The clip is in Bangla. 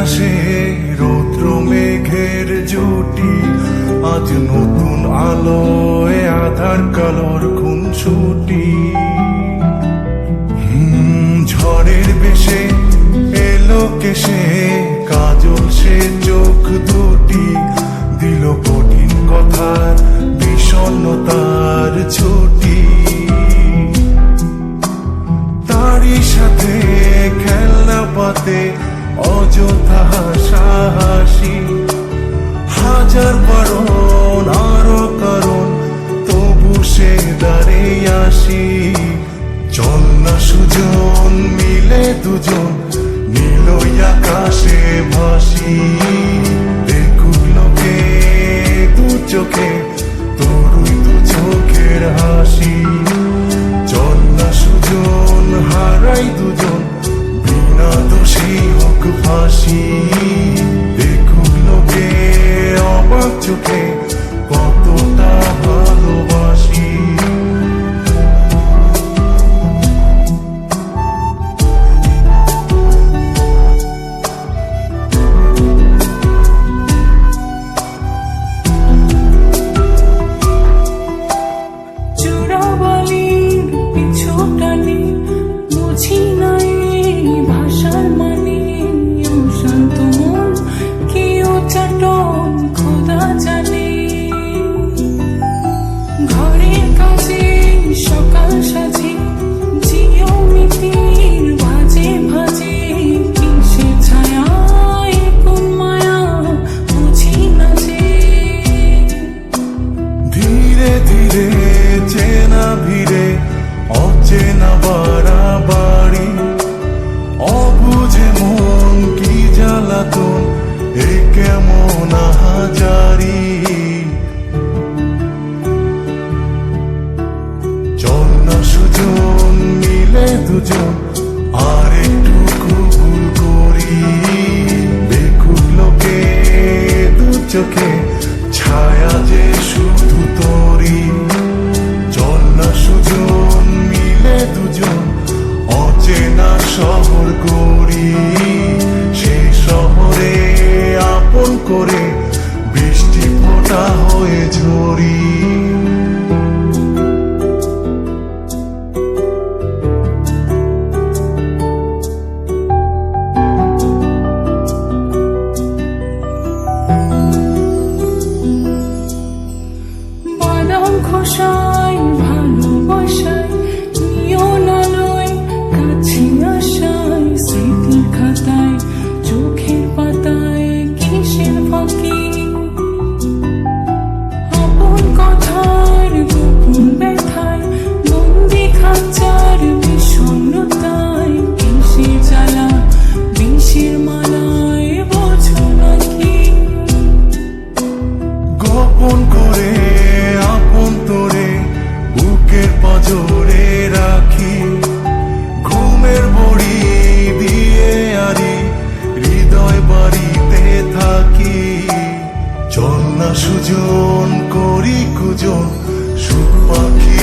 আকাশে রৌদ্র মেঘের জুটি, আজ নতুন আলোয় আধার কালোর খুনসুটি। ঝড়ের বেশে এলো কেশে কাজল সে চোখ দুটি, দিল কঠিন কথার বিষণ্ণতার ছুটি। তারই সাথে খেলনা পাতে অযথা হাসাহাসি, হাজার বারণ আরো কারণ তবু সে দাঁড়িয়ে আসি। চল না সুজন মিলে দুজন নীলই আকাশে ভাসি, দেখুক লোকে দু চোখে তোরই দু চোখের হাসি। চল না সুজন হারাই দুজন বিনা দোষী হোক ফাঁসি, দেখুক লোকে অবাক চোখে কতটা ভালোবাসি। চেনা ভিড়ে অচেনা বাড়াবাড়ি, অবুঝে মন কি জ্বালাতন এ কেমন আহাজারি। চল না সুজন মিলে দুজন আর একটু ভুল করি, দেখুক লোকে দু চোখে ছায়া যে শুধু তোরি। চল না সুজন মিলে দুজন অচেনা শহর গড়ি, সেই শহরে আপন করে বৃষ্টি ফোঁটা হয়ে ঝরি। খোসায় ভালোবাসায় নিয়ন আলোয় কাছে আসায়, স্মৃতির খাতায় চোখের পাতায় কিসের ফাঁকি। আপন কথার গোপন ব্যথায় বন্দি খাঁচার বিষণ্ণতায়, কিসের জ্বালা বিষের মালায় বোঝো নাকি। গোপন করে আপন তোরে বুকের পাঁজরে রাখি, ঘুমের বড়ি দিয়ে আরি হৃদয় বাড়িতে থাকি। চল না সুজন করি কুজন সুখ পাখি